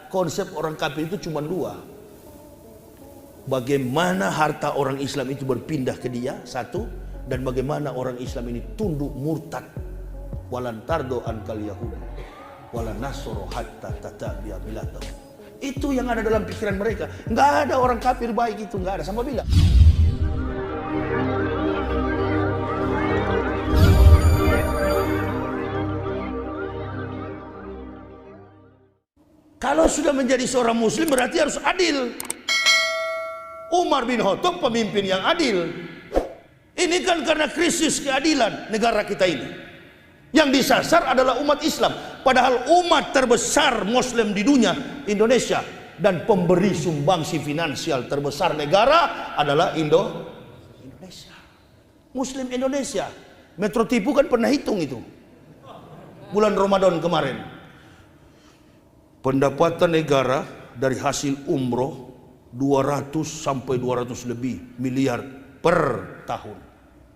konsep orang kafir itu cuma dua. Bagaimana harta orang Islam itu berpindah ke dia, satu, dan bagaimana orang Islam ini tunduk murtad. Walan tardo ankal yahud walan nasoro hatta tatabi'a milatahu. Itu yang ada dalam pikiran mereka. Nggak ada orang kafir baik itu, nggak ada. Sama bila kalau sudah menjadi seorang muslim berarti harus adil. Umar bin Khattab pemimpin yang adil. Ini kan karena krisis keadilan negara kita ini. Yang disasar adalah umat Islam. Padahal umat terbesar muslim di dunia, Indonesia. Dan pemberi sumbangsi finansial terbesar negara adalah Indonesia. Muslim Indonesia. Metro Tipu kan pernah hitung itu. Bulan Ramadan kemarin. Pendapatan negara dari hasil umroh 200 sampai 200 lebih miliar per tahun.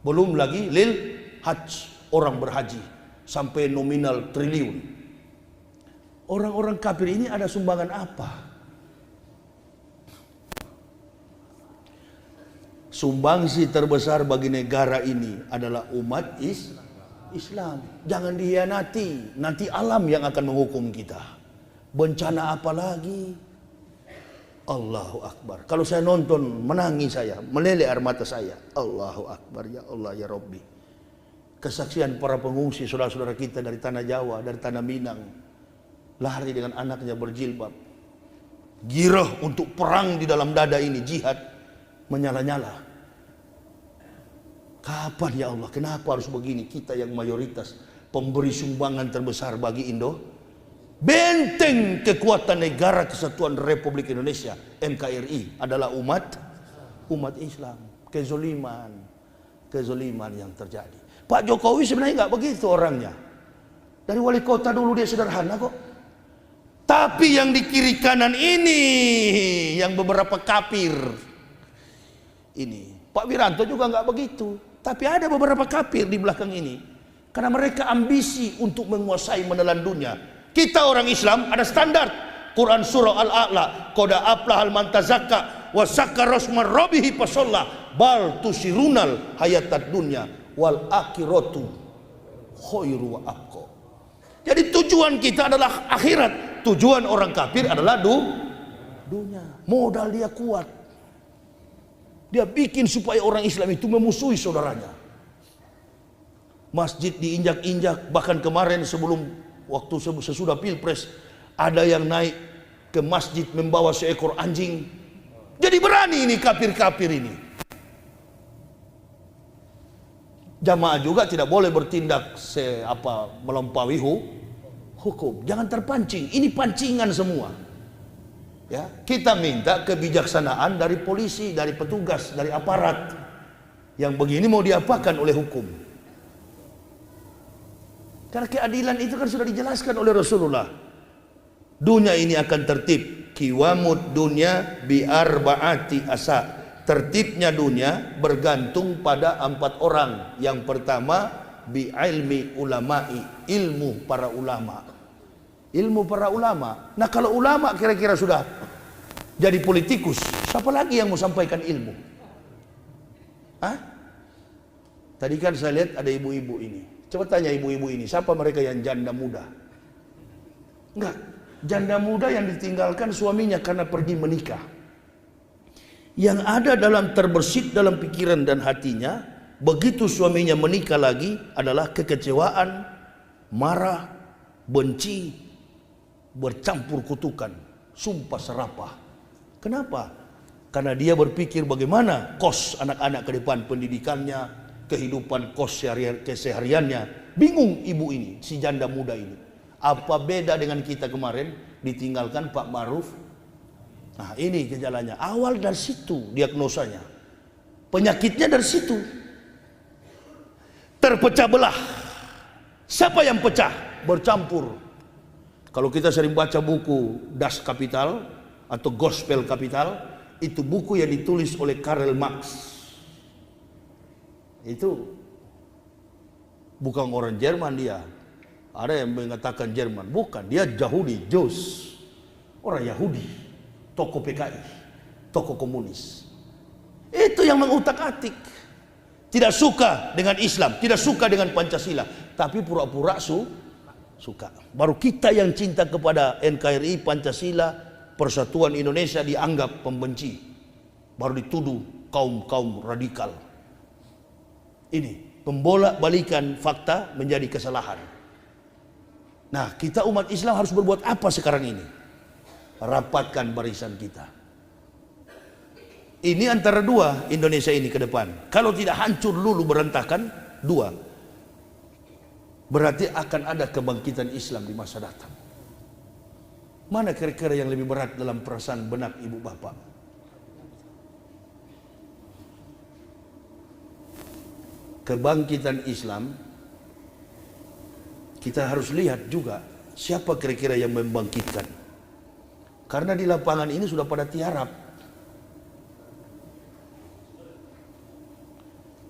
Belum lagi lil hajj, orang berhaji sampai nominal triliun. Orang-orang kafir ini ada sumbangan apa? Sumbangsi terbesar bagi negara ini adalah umat Islam. Jangan dihianati, nanti alam yang akan menghukum kita. Bencana apa lagi? Allahu Akbar. Kalau saya nonton, menangis saya, meleleh air mata saya. Allahu Akbar, ya Allah, ya Rabbi. Kesaksian para pengungsi, saudara-saudara kita dari tanah Jawa, dari tanah Minang, lari dengan anaknya berjilbab, girah untuk perang di dalam dada ini, jihad menyala-nyala. Kapan ya Allah, kenapa harus begini? Kita yang mayoritas pemberi sumbangan terbesar bagi benteng kekuatan Negara Kesatuan Republik Indonesia, NKRI, adalah umat Islam. Kezoliman yang terjadi. Pak Jokowi sebenarnya nggak begitu orangnya. Dari wali kota dulu dia sederhana kok. Tapi yang di kiri kanan ini, yang beberapa kafir ini, Pak Wiranto juga nggak begitu. Tapi ada beberapa kafir di belakang ini, karena mereka ambisi untuk menguasai menelan dunia. Kita orang Islam ada standar. Quran surah Al-A'la, qad aflahal man tazakka wa zakara rasma rabbih fasalla bal tusirunal hayatad dunya wal akhiratu khairu wa abqa. Jadi tujuan kita adalah akhirat, tujuan orang kafir adalah dunia. Modal dia kuat. Dia bikin supaya orang Islam itu memusuhi saudaranya. Masjid diinjak-injak, bahkan kemarin waktu sesudah Pilpres ada yang naik ke masjid membawa seekor anjing. Jadi berani ini kafir-kafir ini. Jamaah juga tidak boleh bertindak melampaui hukum. Jangan terpancing. Ini pancingan semua. Ya, kita minta kebijaksanaan dari polisi, dari petugas, dari aparat. Yang begini mau diapakan oleh hukum? Karena keadilan itu kan sudah dijelaskan oleh Rasulullah. Dunia ini akan tertib. Kiwamud dunia bi'arba'ati asa. Tertibnya dunia bergantung pada 4 orang. Yang pertama bi'ilmi ulama'i, ilmu para ulama. Ilmu para ulama. Nah kalau ulama kira-kira sudah jadi politikus, siapa lagi yang mau sampaikan ilmu? Hah? Tadi kan saya lihat ada ibu-ibu ini. Coba tanya ibu-ibu ini, siapa mereka yang janda muda? Enggak, janda muda yang ditinggalkan suaminya karena pergi menikah. Yang ada terbersit dalam pikiran dan hatinya, begitu suaminya menikah lagi adalah kekecewaan, marah, benci, bercampur kutukan, sumpah serapah. Kenapa? Karena dia berpikir bagaimana kos anak-anak ke depan, pendidikannya, kehidupan kos kesehariannya. Bingung ibu ini, si janda muda ini. Apa beda dengan kita kemarin ditinggalkan Pak Maruf? Nah ini gejalanya. Awal dari situ diagnosanya. Penyakitnya dari situ. Terpecah belah. Siapa yang pecah? Bercampur. Kalau kita sering baca buku Das Kapital atau Gospel Kapital, itu buku yang ditulis oleh Karl Marx. Itu bukan orang Jerman dia. Ada yang mengatakan Jerman, bukan, dia Yahudi, Jews. Orang Yahudi, tokoh PKI, tokoh komunis. Itu yang mengutak-atik. Tidak suka dengan Islam, tidak suka dengan Pancasila, tapi pura-pura suka. Baru kita yang cinta kepada NKRI, Pancasila, Persatuan Indonesia dianggap pembenci. Baru dituduh kaum radikal. Ini pembolak-balikan fakta menjadi kesalahan. Nah, kita umat Islam harus berbuat apa sekarang ini? Rapatkan barisan kita. Ini antara dua Indonesia ini ke depan. Kalau tidak hancur lulu berantakan, dua. Berarti akan ada kebangkitan Islam di masa datang. Mana kira-kira yang lebih berat dalam perasaan benak ibu bapak? Kebangkitan Islam, kita harus lihat juga siapa kira-kira yang membangkitkan. Karena di lapangan ini sudah pada tiarap.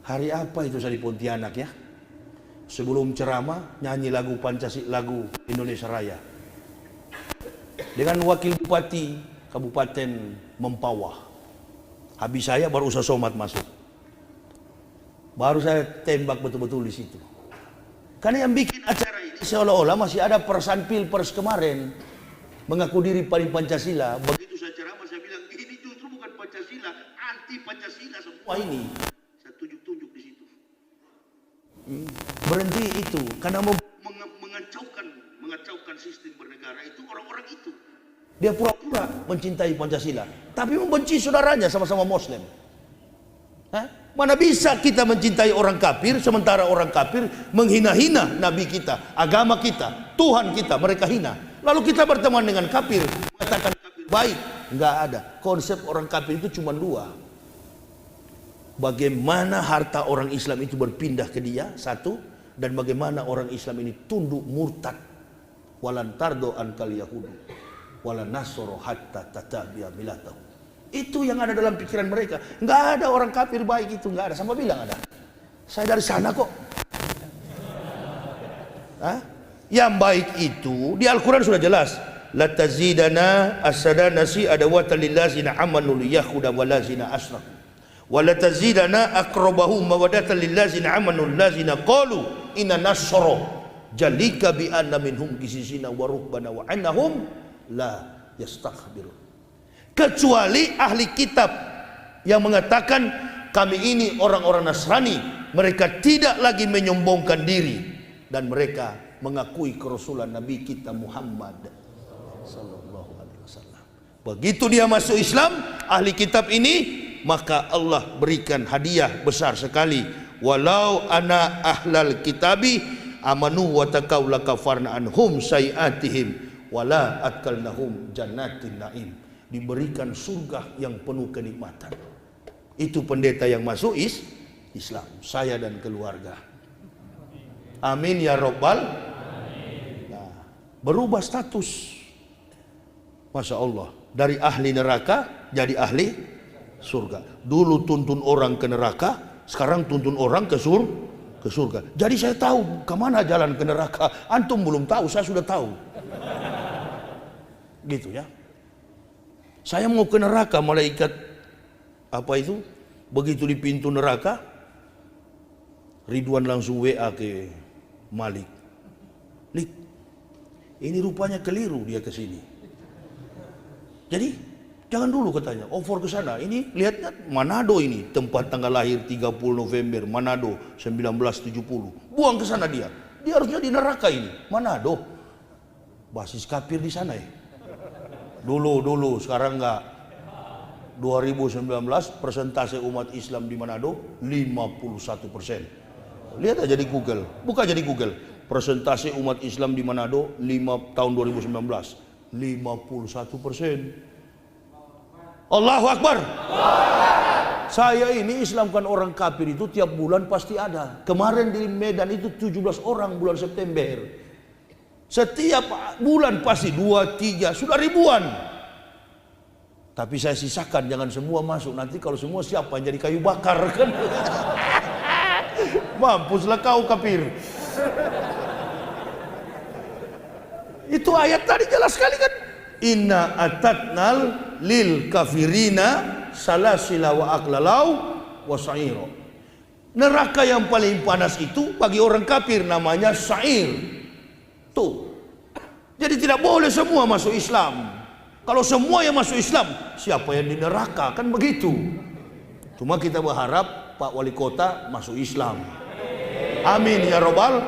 Hari apa itu saya di Pontianak ya? Sebelum ceramah nyanyi lagu Pancasila, lagu Indonesia Raya. Dengan wakil bupati Kabupaten Mempawah. Habis saya baru usah somat masuk. Baru saya tembak betul-betul di situ. Karena yang bikin acara ini seolah-olah masih ada perasaan pilpres kemarin. Mengaku diri paling Pancasila. Begitu saya ceramah saya bilang ini justru bukan Pancasila, anti Pancasila semua ini. Tunjuk di situ. Berhenti itu karena mau mengacaukan sistem bernegara itu orang-orang itu. Dia pura-pura mencintai Pancasila, tapi membenci saudaranya sama-sama Muslim. Hah? Mana bisa kita mencintai orang kafir sementara orang kafir menghina-hina nabi kita, agama kita, Tuhan kita, mereka hina. Lalu kita berteman dengan kafir, mengatakan kafir baik. Enggak ada. Konsep orang kafir itu cuma dua. Bagaimana harta orang Islam itu berpindah ke dia, satu, dan bagaimana orang Islam ini tunduk murtad. Walan tardo ankal yahudu walan nasoro hatta tatabi'a milatahu. Itu yang ada dalam pikiran mereka. Enggak ada orang kafir baik itu, enggak ada. Sama bilang ada. Saya dari sana kok. Hah? Yang baik itu di Al-Quran sudah jelas. La tazidana as-sadana si adawatan lillazina amanu liyahuda walazina asraku. Wala tazidana aqrabahum mawaddatan lillazina amanu allazina qalu inna nasra jalika bi anna minhum qisisina wa rubbana wa annahum la yastakhbirun. Kecuali ahli kitab yang mengatakan kami ini orang-orang Nasrani, mereka tidak lagi menyombongkan diri dan mereka mengakui kerasulan Nabi kita Muhammad sallallahu alaihi wasallam. Begitu dia masuk Islam, ahli kitab ini, maka Allah berikan hadiah besar sekali. Walau ana ahlal kitabi amanu wa taqaw lakafarna anhum sayiatihim wala atkalnahum jannatin naim. Diberikan surga yang penuh kenikmatan. Itu pendeta yang masuk Islam, saya dan keluarga. Amin ya Rabbal. Nah, berubah status. Masya Allah, dari ahli neraka jadi ahli surga. Dulu tuntun orang ke neraka, sekarang tuntun orang ke surga. Jadi saya tahu kemana jalan ke neraka. Antum belum tahu, saya sudah tahu. Gitu ya. Saya mau ke neraka, malaikat apa itu? Begitu di pintu neraka, Ridwan langsung WA ke Malik. Lik, ini rupanya keliru dia ke sini. Jadi jangan dulu katanya, over ke sana. Ini lihatnya Manado ini, tempat tanggal lahir 30 November, Manado 1970. Buang ke sana dia. Dia harusnya di neraka ini, Manado. Basis kafir di sana ya. Dulu, sekarang enggak. 2019 persentase umat Islam di Manado 51%. Lihat aja di Google, buka aja di Google. Persentase umat Islam di Manado tahun 2019 51%. Allahu Akbar. Saya ini Islamkan orang kafir itu tiap bulan pasti ada. Kemarin di Medan itu 17 orang bulan September. Setiap bulan pasti 2, 3, sudah ribuan. Tapi saya sisakan, jangan semua masuk. Nanti kalau semua siapa yang jadi kayu bakar kan? Mampuslah kau kafir. Itu ayat tadi jelas sekali kan? Inna atatnal lil kafirina salasila wa aklalau wa sa'iro. Neraka yang paling panas itu bagi orang kafir namanya sa'ir. Tuh. Jadi tidak boleh semua masuk Islam. Kalau semua yang masuk Islam, siapa yang di neraka? Kan begitu. Cuma kita berharap Pak Wali Kota masuk Islam. Amin ya Rabbal.